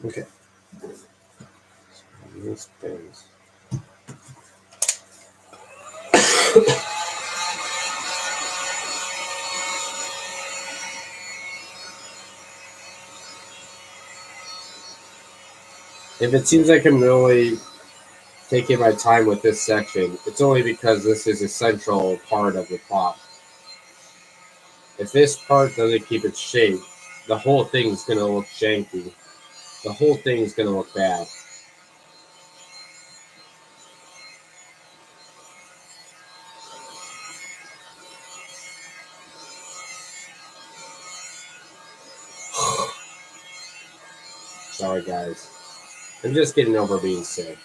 Okay. These pins. If it seems like I'm really taking my time with this section, it's only because this is a central part of the plot. If this part doesn't keep its shape, the whole thing's going to look janky. The whole thing's going to look bad. Sorry, guys. I'm just getting over being sick.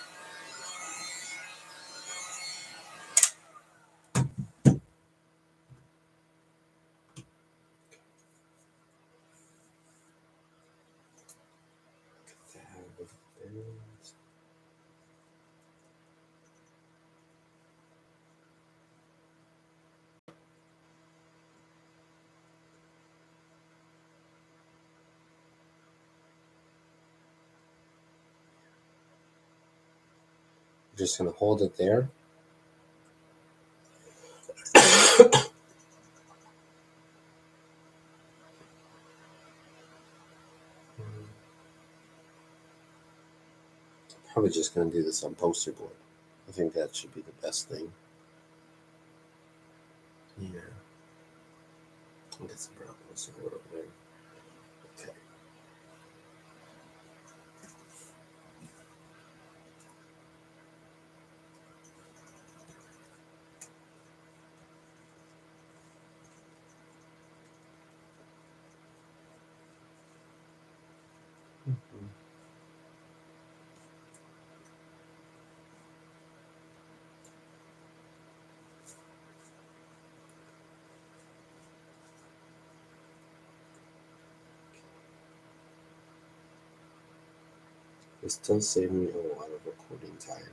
Just going to hold it there. Probably just going to do this on poster board. I think that should be the best thing. Yeah. I'll get some brown poster board over there. Okay. This does save me a lot of recording time.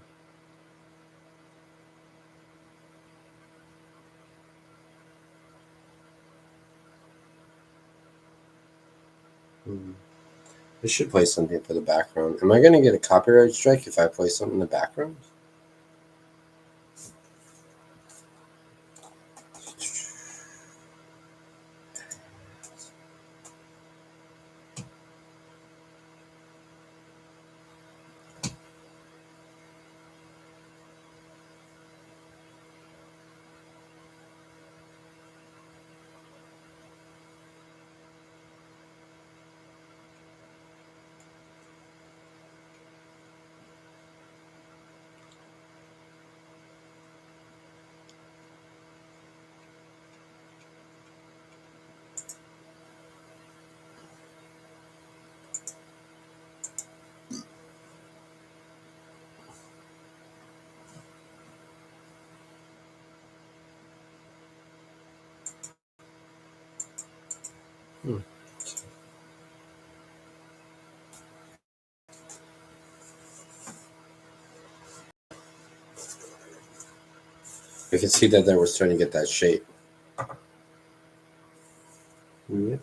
I should play something for the background. Am I going to get a copyright strike if I play something in the background? I can see that we're starting to get that shape. Yeah.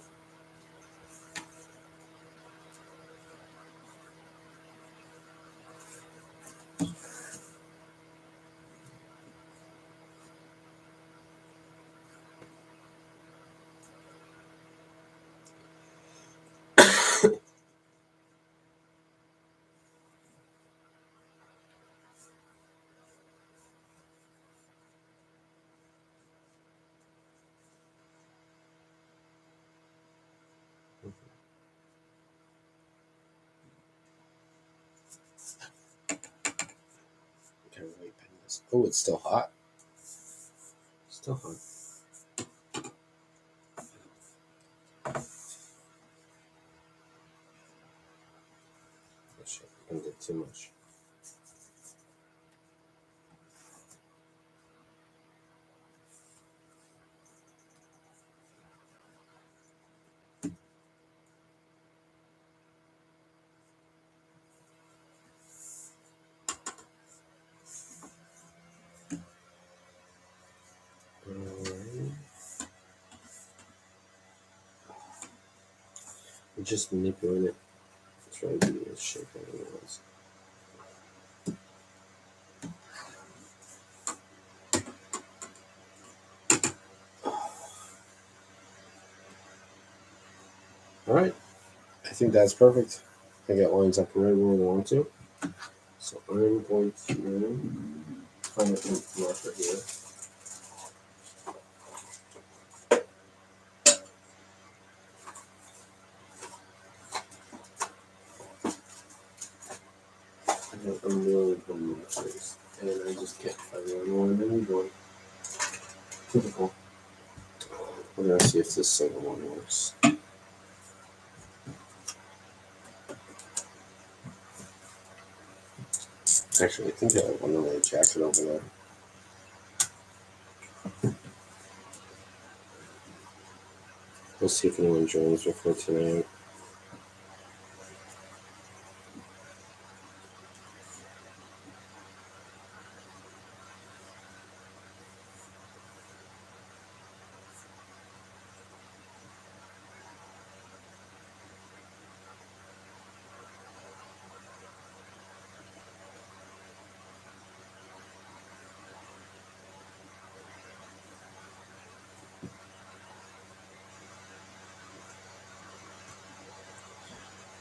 Oh, it's still hot. Still hot. Oh, shit. I did too much. We're just manipulating it try to do this shape anyways. All right, I think that's perfect. I think it lines up right where we want to. So I'm going to find a marker here. A million markers, and I just can't find one anymore. Typical. We're gonna see if this second one works. Actually, I think I have one in my jacket over there. We'll see if anyone joins before tonight.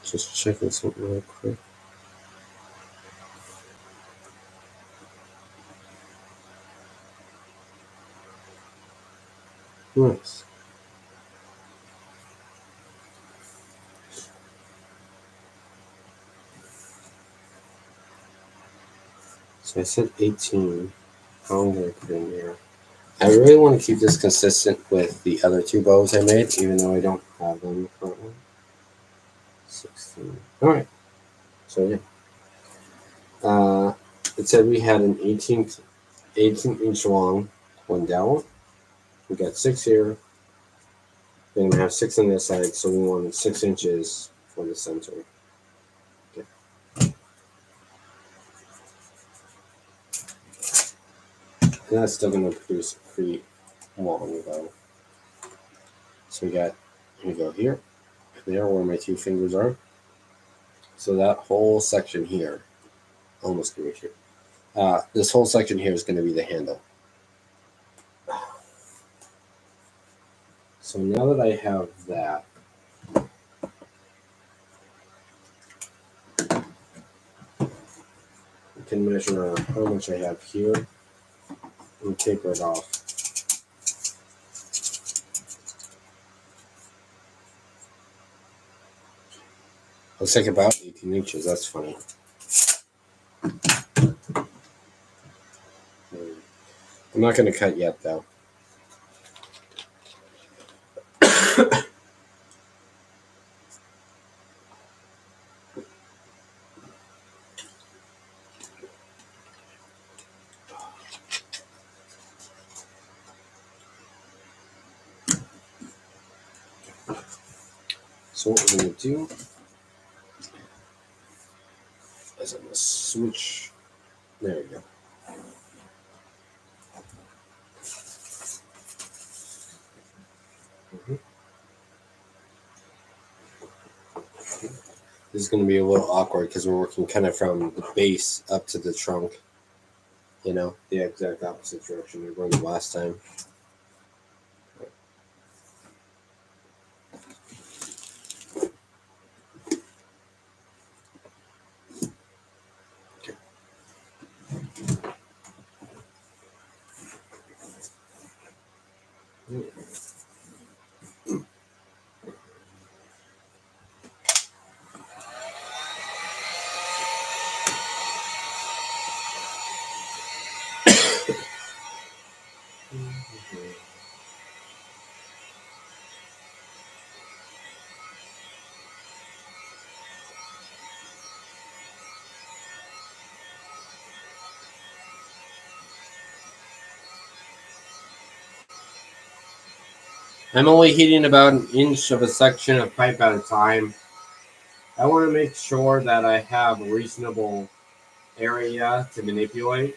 Just checking something real quick. Nice. So I said 18. How am I going to put in here? I really want to keep this consistent with the other two bows I made, even though I don't have them currently. 16. All right. So yeah. It said we had an 18 inch long one down. We got 6 here. Then we have 6 on this side, so we wanted 6 inches for the center. Okay. And that's still going to produce a pretty long bow. So we go here, there where my 2 fingers are. So that whole section here, almost going to here. This whole section here is going to be the handle. So now that I have that, I can measure how much I have here and taper it off. Looks like about 18 inches. That's funny. I'm not going to cut yet, though. So what we're going to do is I'm going to switch. There we go. This is going to be a little awkward because we're working kind of from the base up to the trunk. You know, the exact opposite direction we were going last time. I'm only heating about an inch of a section of pipe at a time. I want to make sure that I have a reasonable area to manipulate.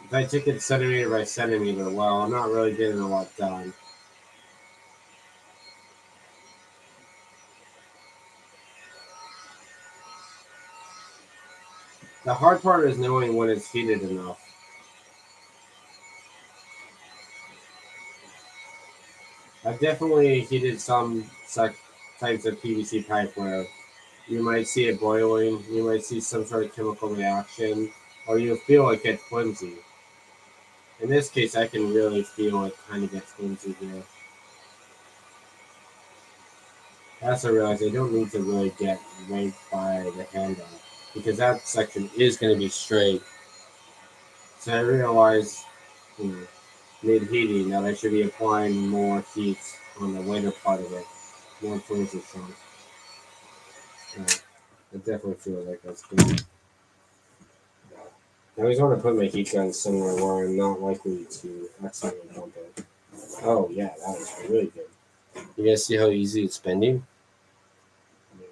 If I take it centimeter by centimeter, well, I'm not really getting a lot done. The hard part is knowing when it's heated enough. I've definitely heated some such types of PVC pipe where you might see it boiling, you might see some sort of chemical reaction, or you feel it get flimsy. In this case, I can really feel it kind of get flimsy here. I also realize I don't need to really get right by the handle because that section is going to be straight. So I realize, mid-heating that I should be applying more heat on the later part of it, more towards the trunk. I definitely feel like that's good. I always want to put my heat gun somewhere where I'm not likely to accidentally bump it. Oh yeah, that was really good. You guys see how easy it's bending? Yeah.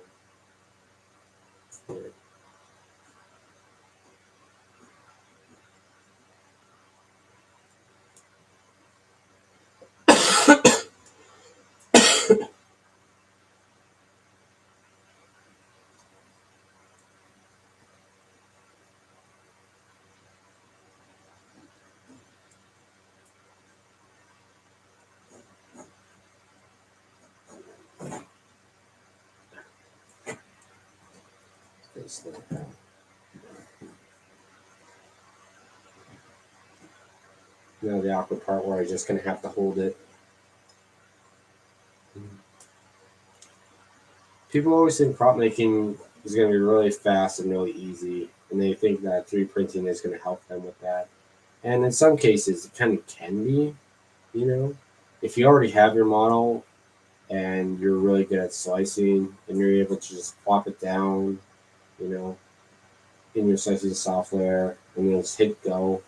It's like that. Now the awkward part where I'm just gonna have to hold it. People always think prop making is gonna be really fast and really easy, and they think that 3D printing is gonna help them with that. And in some cases, it kind of can be, you know. If you already have your model and you're really good at slicing and you're able to just plop it down, you know, in your slicing software and then just hit go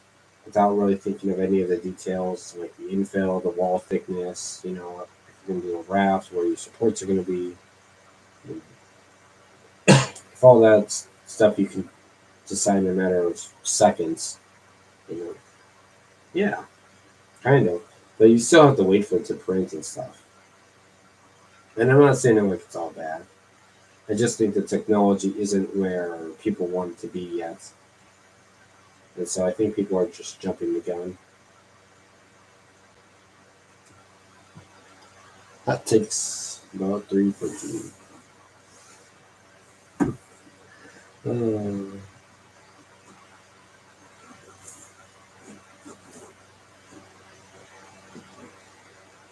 without really thinking of any of the details like the infill, the wall thickness, if you're going to do a raft, where your supports are going to be. If all that stuff you can decide in a matter of seconds, you know. Yeah, kind of. But you still have to wait for it to print and stuff. And I'm not saying it like it's all bad. I just think the technology isn't where people want it to be yet. And so I think people are just jumping the gun. That takes about 3 printing. Um,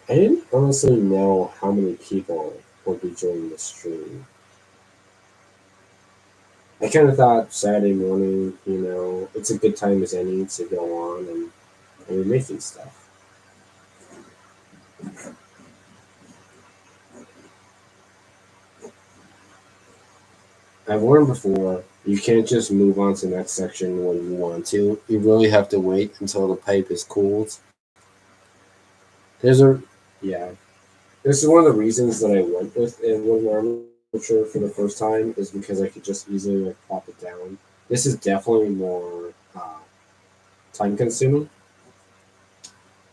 I didn't honestly know how many people would be joining the stream. I kind of thought Saturday morning, it's a good time as any to go on and be making stuff. I've learned before you can't just move on to the next section when you want to. You really have to wait until the pipe is cooled. There's a yeah. This is one of the reasons that I went with it with armature for the first time is because I could just easily pop it down. This is definitely more time consuming.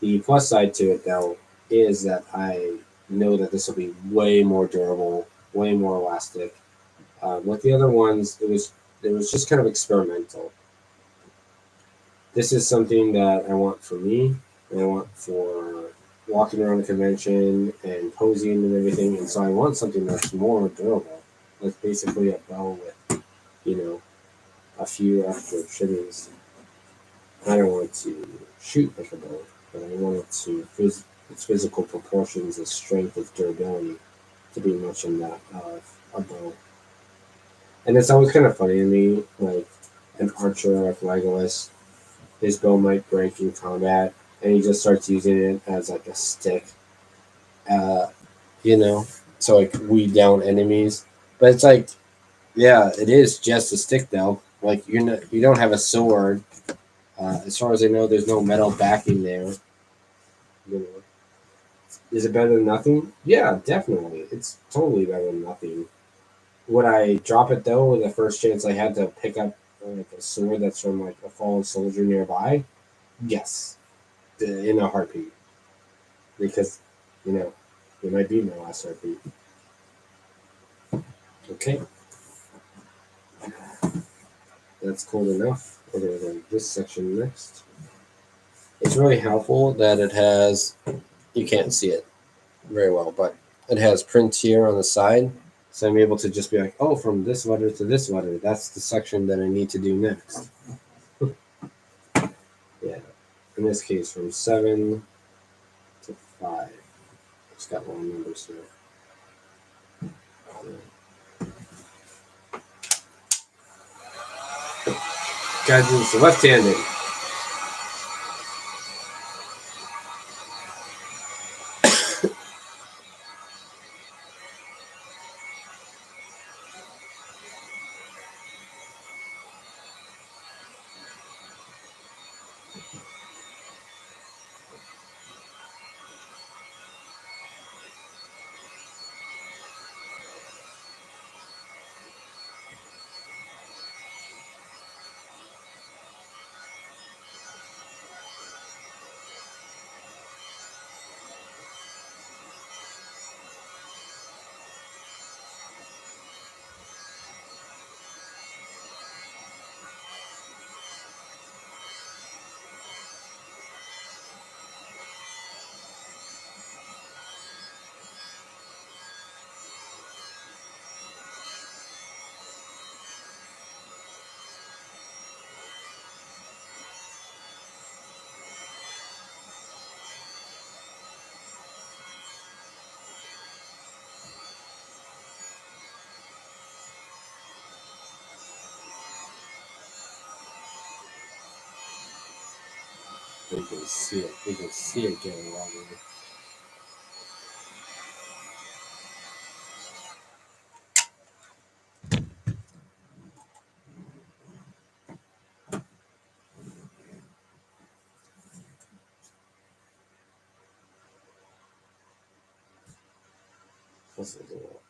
The plus side to it though is that I know that this will be way more durable, way more elastic. With the other ones, it was just kind of experimental. This is something that I want for me, and I want for walking around a convention and posing and everything. And so I want something that's more durable, like basically a bow with, you know, a few extra trimmings. I don't want to shoot like a bow, but I want it to its physical proportions, its strength, its durability to be much in that of a bow. And it's always kind of funny to me, like an archer like Legolas, his bow might break in combat, and he just starts using it as like a stick, uh, you know, to like weed down enemies. But it's like, yeah, it is just a stick though. Like you don't have a sword. As far as I know, there's no metal backing there. You know, is it better than nothing? Yeah, definitely. It's totally better than nothing. Would I drop it though the first chance I had to pick up like a sword that's from like a fallen soldier nearby? Yes, in a heartbeat. Because, you know, it might be my last heartbeat. Okay. that's cold enough. We're going to go to this section next. It's really helpful that it has, you can't see it very well, but it has prints here on the side. So I'm able to just be like, oh, from this letter to this letter, that's the section that I need to do next. Yeah. In this case, from 7 to 5. It's got long numbers here. Guys, it's left-handed. You can see it. You can see it getting longer. This is a lot.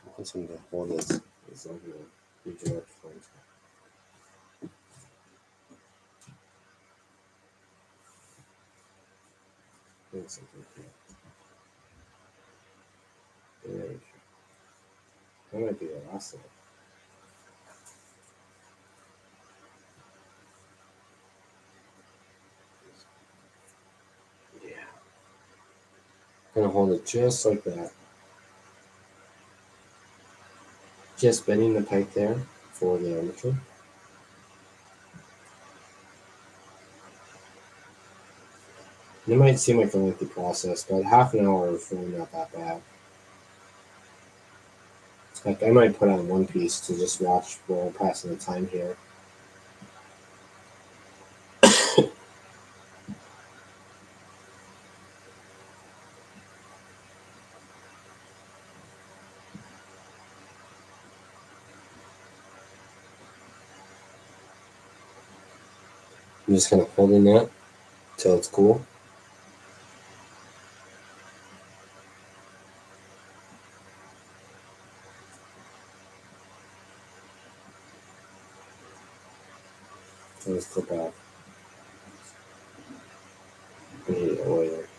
I want him to hold this. It's not going to be direct points. Something here. There we go. That might be the last one. Yeah. I'm going to hold it just like that. Just bending the pipe there for the armature. It might seem like a lengthy process, but half an hour is really not that bad. Like I might put on one piece to just watch while passing the time here. I'm just kind of holding that till it's cool. I'll just clip out. And heat it later.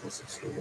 This is here.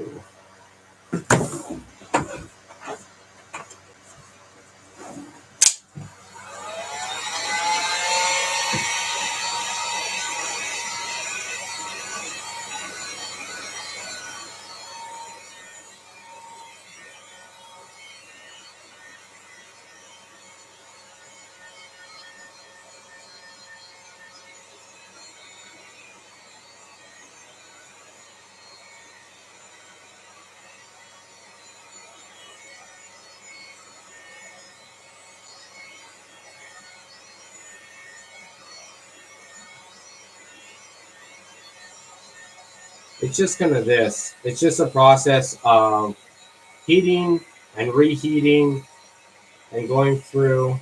It's just kind of this. It's just a process of heating and reheating and going through.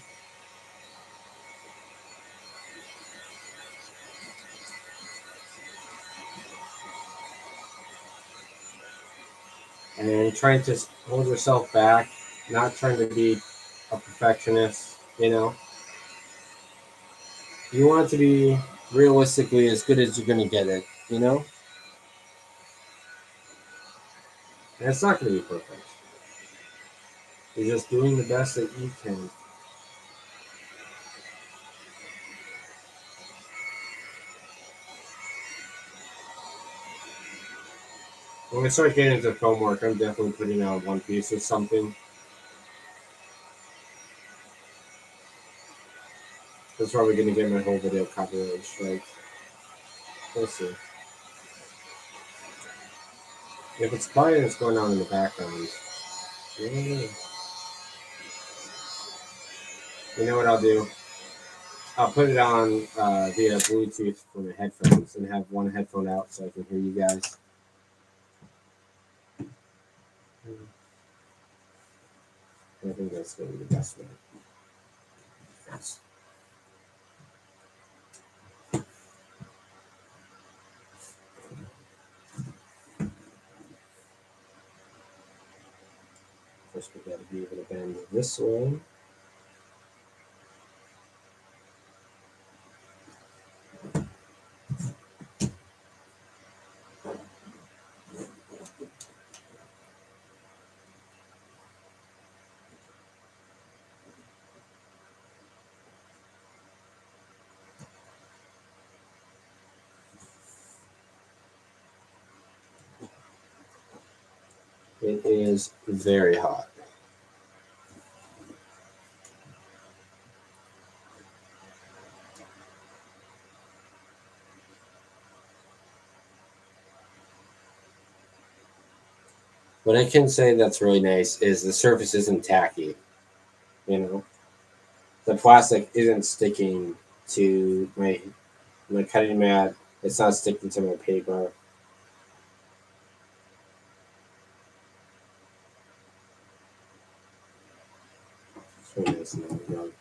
And trying to hold yourself back, not trying to be a perfectionist, you know. You want it to be realistically as good as you're going to get it, you know. And it's not going to be perfect. You're just doing the best that you can. When we start getting into film work, I'm definitely putting out one piece of something. That's probably going to get my whole video copyright strike. We'll see. If it's quiet, it's going on in the background. Yeah. You know what I'll do? I'll put it on via Bluetooth for my headphones and have one headphone out so I can hear you guys. I think that's going to be the best way. Yes. First, we got to be able to bend this way. It is very hot. What I can say that's really nice is the surface isn't tacky. You know, the plastic isn't sticking to my cutting mat. It's not sticking to my paper. It's really nice in that regard.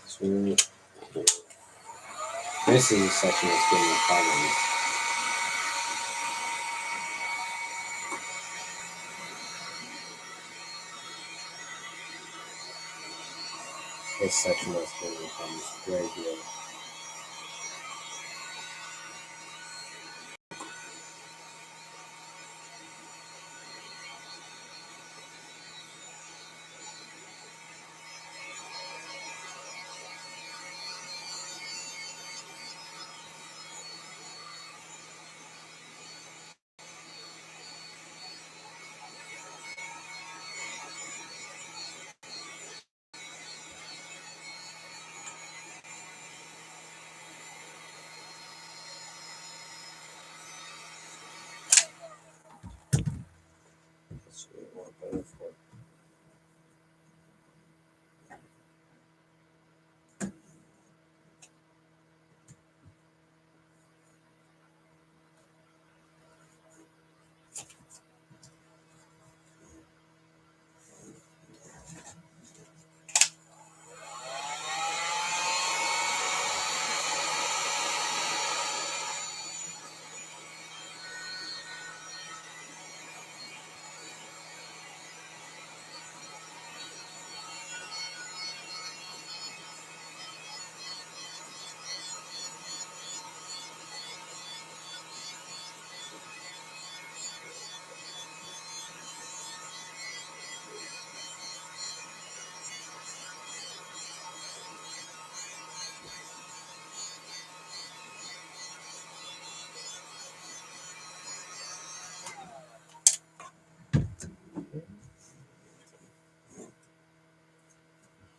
So, this is a section that's giving me problems. This section that's giving me problems right here. That's really more better for it.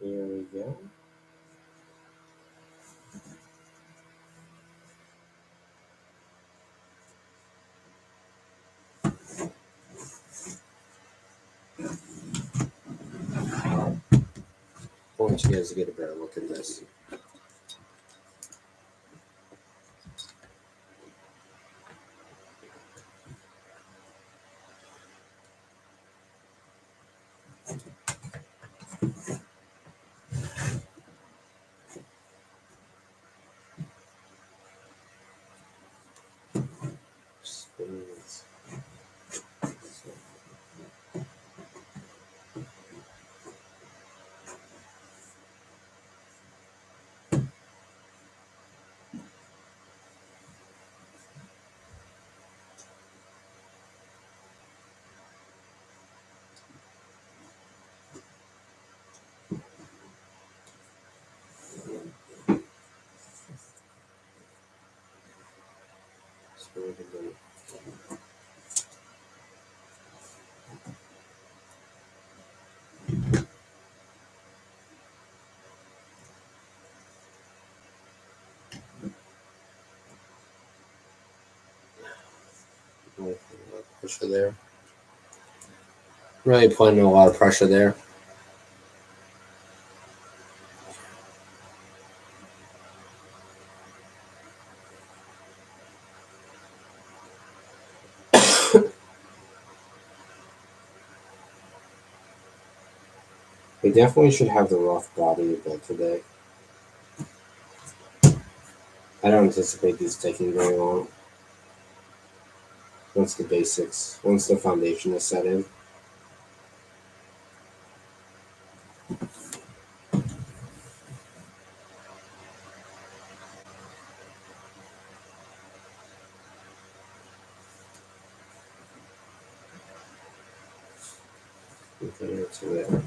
Here we go. I want you guys to get a better look at this. Spins. Pressure there. Really putting a lot of pressure there. We definitely should have the rough body built today. I don't anticipate these taking very long. Once the foundation is set in. Okay, so there.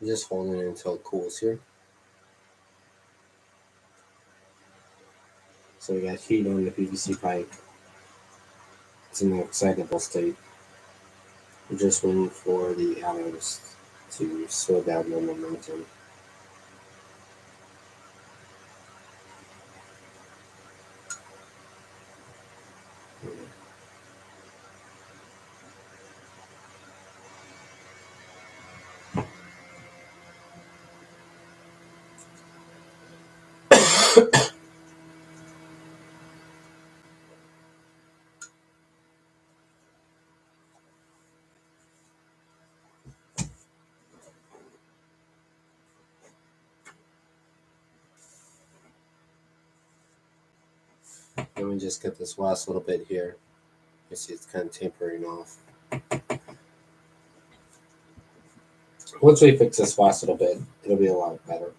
I'm just holding it until it cools here. So we got heat on the PVC pipe. It's in an excitable state. We're just waiting for the atoms to slow down their momentum. Let me just get this last little bit here. You see it's kind of tapering off. Once we fix this last little bit, it'll be a lot better.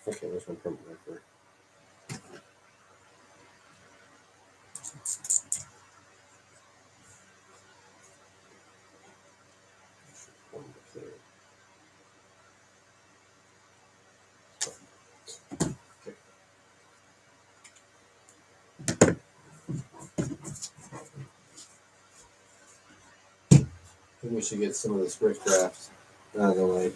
Okay, there's one permanent marker. I think we should get some of this riff draft out of the way.